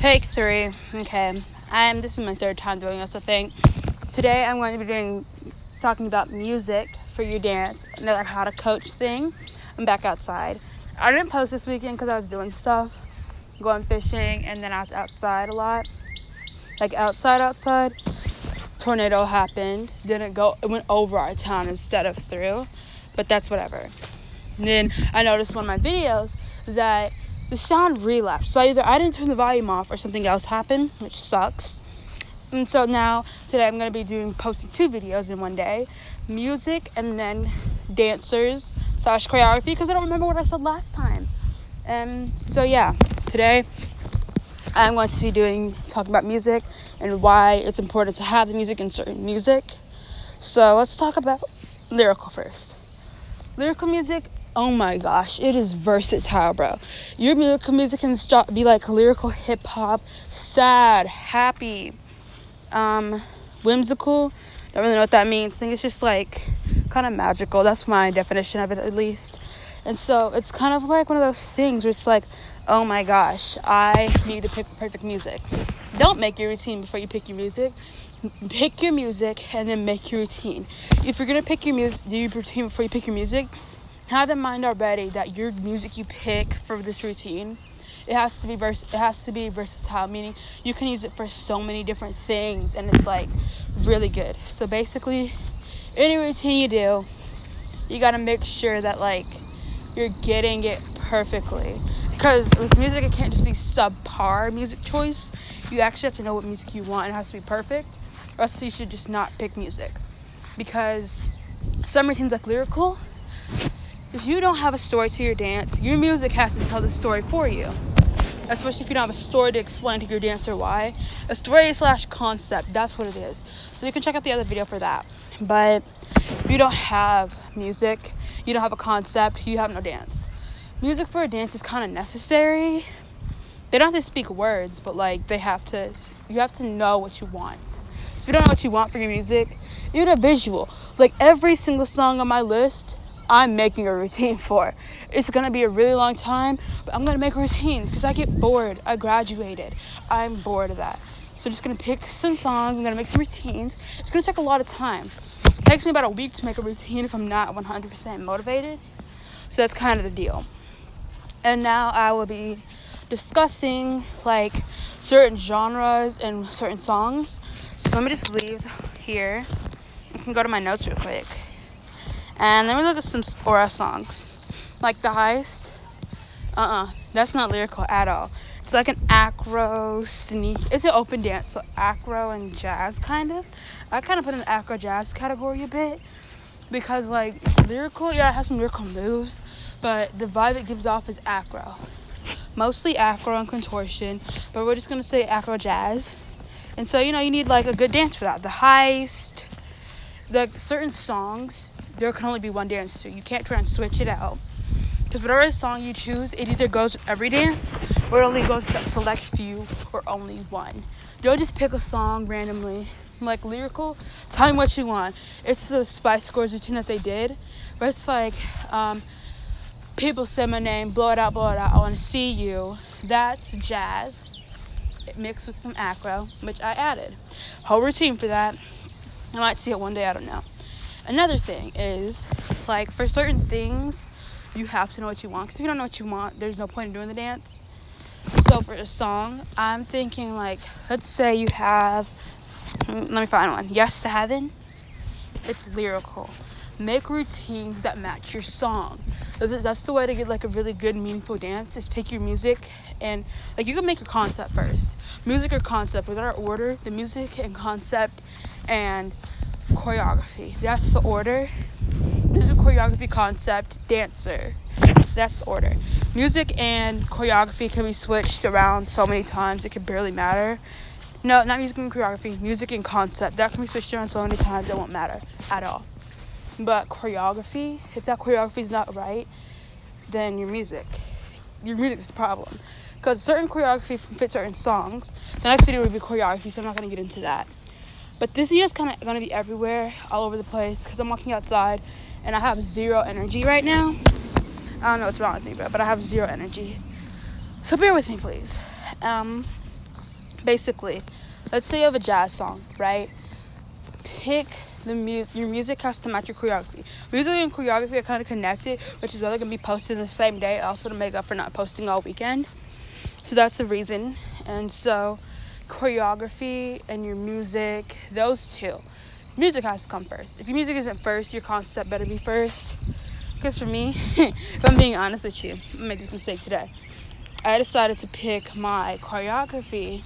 Take 3. Okay. This is my third time doing this, I think. Today I'm going to be talking about music for your dance, another how to coach thing. I'm back outside. I didn't post this weekend because I was doing stuff, going fishing, and then I was outside a lot. Like outside. Tornado happened. It went over our town instead of through, but that's whatever. And then I noticed one of my videos that the sound relapsed. So either I didn't turn the volume off or something else happened, which sucks. And so now, today I'm going to be posting 2 videos in one day. Music and then dancers / choreography, because I don't remember what I said last time. So yeah, today I'm going to be talking about music and why it's important to have the music in certain music. So let's talk about lyrical first. Lyrical music, oh my gosh, it is versatile, bro. Your lyrical music can be like lyrical hip hop, sad, happy, whimsical. Don't really know what that means. I think it's just like kind of magical. That's my definition of it, at least. And so it's kind of like one of those things where it's like, oh my gosh, I need to pick perfect music. Don't make your routine before you pick your music. Pick your music and then make your routine. If you're gonna do your routine before you pick your music, have in mind already that your music you pick for this routine, it has to be versatile, meaning you can use it for so many different things, and it's like really good. So basically, any routine you do, you gotta make sure that like you're getting it perfectly. Because with music, it can't just be subpar music choice. You actually have to know what music you want. It has to be perfect, or else you should just not pick music. Because some routines like lyrical, if you don't have a story to your dance, your music has to tell the story for you. Especially if you don't have a story to explain to your dancer why. A story / concept, that's what it is. So you can check out the other video for that. But if you don't have music, you don't have a concept, you have no dance. Music for a dance is kind of necessary. They don't have to speak words, but like you have to know what you want. So if you don't know what you want for your music, you need a visual. Like every single song on my list, I'm making a routine for. It's gonna be a really long time, but I'm gonna make routines because I get bored. I graduated. I'm bored of that. So I'm just gonna pick some songs. I'm gonna make some routines. It's gonna take a lot of time. It takes me about a week to make a routine if I'm not 100% motivated. So that's kind of the deal. And now I will be discussing like certain genres and certain songs. So let me just leave here. I can go to my notes real quick. And then we look at some Aura songs. Like The Heist. That's not lyrical at all. It's like an acro sneak. It's an open dance, so acro and jazz kind of. I kind of put in the acro jazz category a bit. Because like lyrical, yeah, it has some lyrical moves. But the vibe it gives off is acro. Mostly acro and contortion. But we're just going to say acro jazz. And so, you need like a good dance for that. The Heist. The certain songs, there can only be one dance to. You can't try and switch it out. Because whatever song you choose, it either goes with every dance, or it only goes with that select few, or only one. Don't just pick a song randomly. Like lyrical, tell me what you want. It's the Spice Girls routine that they did, where it's like, people say my name, blow it out, I want to see you. That's jazz. It mixed with some acro, which I added. Whole routine for that. I might see it one day, I don't know. Another thing is, like, for certain things, you have to know what you want. Because if you don't know what you want, there's no point in doing the dance. So for a song, I'm thinking, like, let's say you have, let me find one. Yes to Heaven. It's lyrical. Make routines that match your song. That's the way to get, like, a really good, meaningful dance, is pick your music. And, like, you can make your concept first. Music or concept, without our order, the music and concept and choreography. That's the order. Music, choreography, concept, dancer. That's the order. Music and choreography can be switched around so many times it can barely matter. No, not music and choreography. Music and concept. That can be switched around so many times it won't matter at all. But choreography, if that choreography is not right, then your music is the problem. Because certain choreography fit certain songs. The next video will be choreography, so I'm not going to get into that. But this video is kind of going to be everywhere, all over the place, because I'm walking outside, and I have 0 energy right now. I don't know what's wrong with me, but I have 0 energy. So bear with me, please. Basically, let's say you have a jazz song, right? Pick your music has to match your choreography. Music and choreography are kind of connected, which is why they're going to be posted the same day, also to make up for not posting all weekend. So that's the reason. And so choreography and your music, those two. Music has to come first. If your music isn't first, your concept better be first. Because for me, if I'm being honest with you, I made this mistake today. I decided to pick my choreography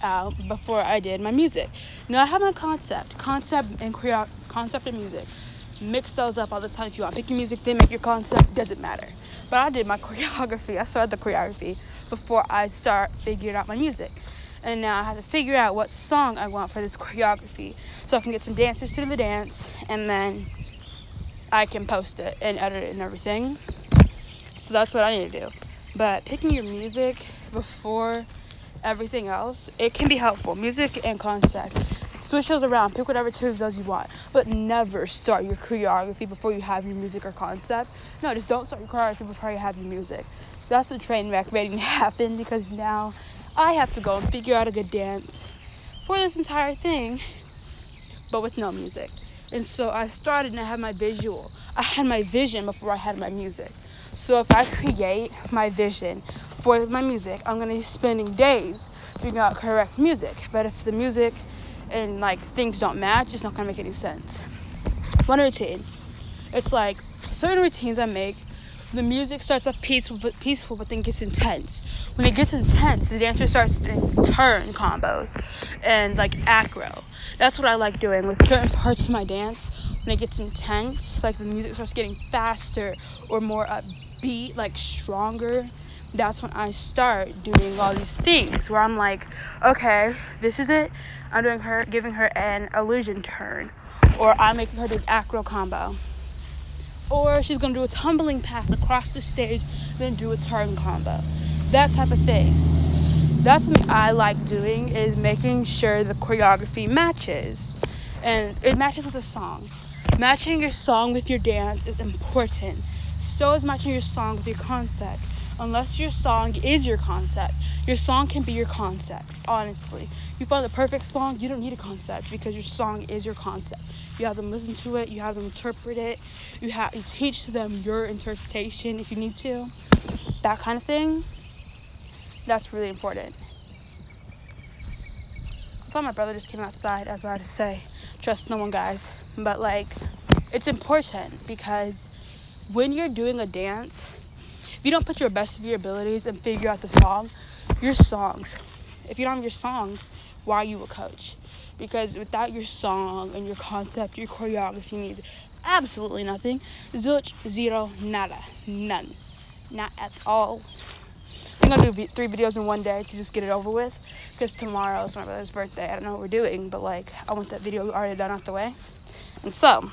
out before I did my music. Now I have my concept and music. Mix those up all the time if you want. Pick your music, then make your concept, doesn't matter. But I did my choreography. I started the choreography before I start figuring out my music. And now I have to figure out what song I want for this choreography so I can get some dancers to do the dance, and then I can post it and edit it and everything. So that's what I need to do. But picking your music before everything else, it can be helpful. Music and concept. Switch those around. Pick whatever two of those you want. But never start your choreography before you have your music or concept. No, just don't start your choreography before you have your music. That's a train wreck waiting to happen, because now I have to go and figure out a good dance for this entire thing, but with no music. And so I started and I had my visual. I had my vision before I had my music. So if I create my vision for my music, I'm going to be spending days figuring out correct music. But if the music and things don't match, it's not going to make any sense. One routine. It's like certain routines I make, the music starts off peaceful, but then gets intense. When it gets intense, the dancer starts doing turn combos and acro. That's what I like doing with certain parts of my dance. When it gets intense, the music starts getting faster or more upbeat, stronger. That's when I start doing all these things where I'm like, okay, this is it. I'm giving her an illusion turn, or I'm making her do an acro combo. Or she's going to do a tumbling pass across the stage, then do a turn combo. That type of thing. That's something I like doing, is making sure the choreography matches. And it matches with the song. Matching your song with your dance is important. So is matching your song with your concept. Unless your song is your concept, your song can be your concept, honestly. You find the perfect song, you don't need a concept, because your song is your concept. You have them listen to it, you have them interpret it, you teach them your interpretation if you need to. That kind of thing, that's really important. I thought my brother just came outside, as I had to say. Trust no one, guys. But it's important, because when you're doing a dance, if you don't put your best of your abilities and figure out the song, your songs. If you don't have your songs, why are you a coach? Because without your song and your concept, your choreography means absolutely nothing. Zilch, zero, nada, none. Not at all. I'm going to do 3 videos in one day to just get it over with, because tomorrow is my brother's birthday. I don't know what we're doing, but I want that video already done out the way. And so,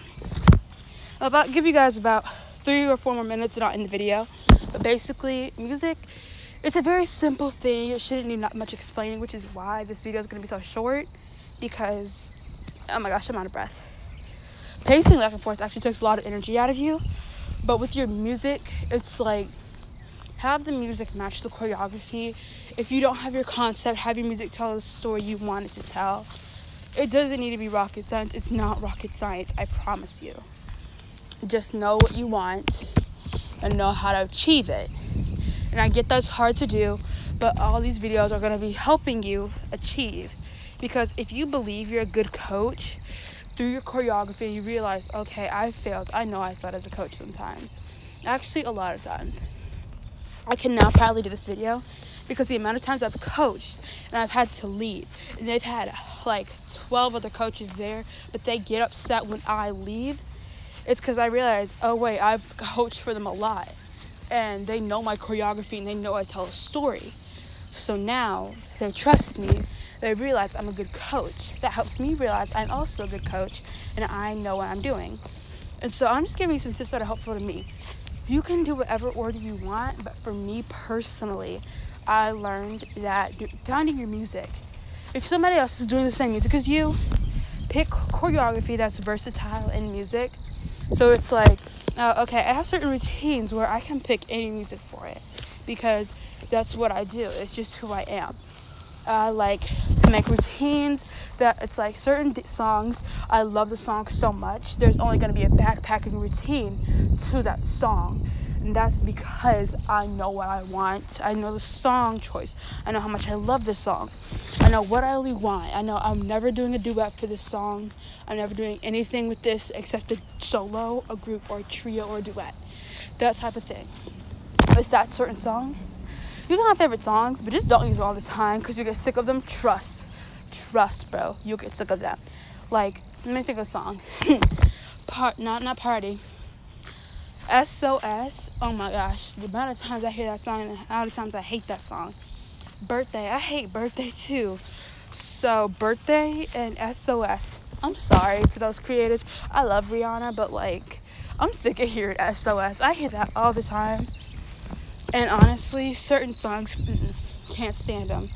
give you guys about 3 or 4 more minutes, not in the video. But basically, music, it's a very simple thing. It shouldn't need not much explaining, which is why this video is going to be so short, because, oh my gosh, I'm out of breath. Pacing back and forth actually takes a lot of energy out of you. But with your music, it's have the music match the choreography. If you don't have your concept, have your music tell the story you want it to tell. It doesn't need to be rocket science. It's not rocket science, I promise you. Just know what you want and know how to achieve it. And I get that's hard to do, but all these videos are going to be helping you achieve. Because if you believe you're a good coach through your choreography, you realize, okay, I failed. I know I failed as a coach sometimes. Actually, a lot of times. I can now proudly do this video because the amount of times I've coached and I've had to leave, and they've had 12 other coaches there, but they get upset when I leave. It's because I realize, oh wait, I've coached for them a lot, and they know my choreography and they know I tell a story. So now they trust me. They realize I'm a good coach. That helps me realize I'm also a good coach and I know what I'm doing. And so I'm just giving you some tips that are helpful to me. You can do whatever order you want, but for me personally, I learned that finding your music. If somebody else is doing the same music as you, pick choreography that's versatile in music. So it's okay, I have certain routines where I can pick any music for it because that's what I do. It's just who I am. I like to make routines that it's like certain songs. I love the song so much. There's only going to be a backpacking routine to that song. And that's because I know what I want. I know the song choice. I know how much I love this song. I know what I really want. I know I'm never doing a duet for this song. I'm never doing anything with this except a solo, a group, or a trio, or a duet. That type of thing. With that certain song, you can have favorite songs, but just don't use them all the time because you get sick of them. Trust, bro. You'll get sick of them. Like, let me think of a song. Not Party. SOS. Oh my gosh, the amount of times I hear that song and the amount of times I hate that song. Birthday. I hate Birthday too. So Birthday and SOS. I'm sorry to those creators. I love Rihanna, but like, I'm sick of hearing SOS. I hear that all the time. And honestly, certain songs, can't stand them.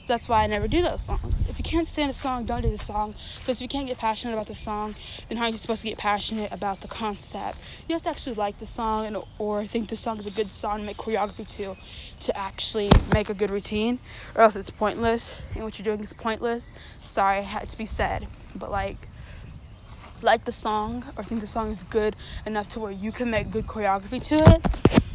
So that's why I never do those songs. If you can't stand a song, don't do the song. Because if you can't get passionate about the song, then how are you supposed to get passionate about the concept? You have to actually like the song or think the song is a good song and make choreography to actually make a good routine. Or else it's pointless. And what you're doing is pointless. Sorry, it had to be said. But like the song or think the song is good enough to where you can make good choreography to it.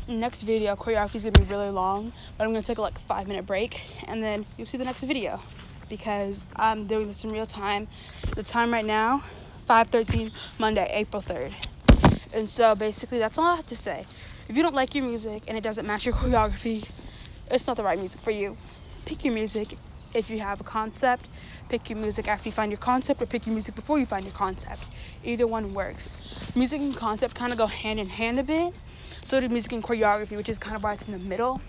Next video, choreography is going to be really long, but I'm going to take like a 5-minute break, and then you'll see the next video, because I'm doing this in real time. The time right now, 5:13, Monday, April 3rd. And so basically that's all I have to say. If you don't like your music and it doesn't match your choreography, it's not the right music for you. Pick your music if you have a concept. Pick your music after you find your concept, or pick your music before you find your concept. Either one works. Music and concept kind of go hand in hand a bit. So do music and choreography, which is kind of why it's in the middle.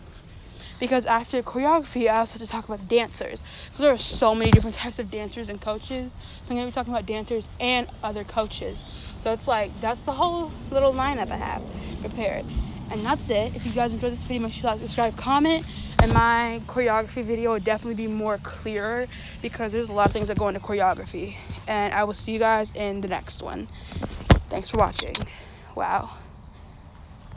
Because after choreography, I also have to talk about dancers. So there are so many different types of dancers and coaches. So I'm going to be talking about dancers and other coaches. So it's like, that's the whole little lineup I have prepared. And that's it. If you guys enjoyed this video, make sure to like, subscribe, comment. And my choreography video will definitely be more clearer, because there's a lot of things that go into choreography. And I will see you guys in the next one. Thanks for watching. Wow.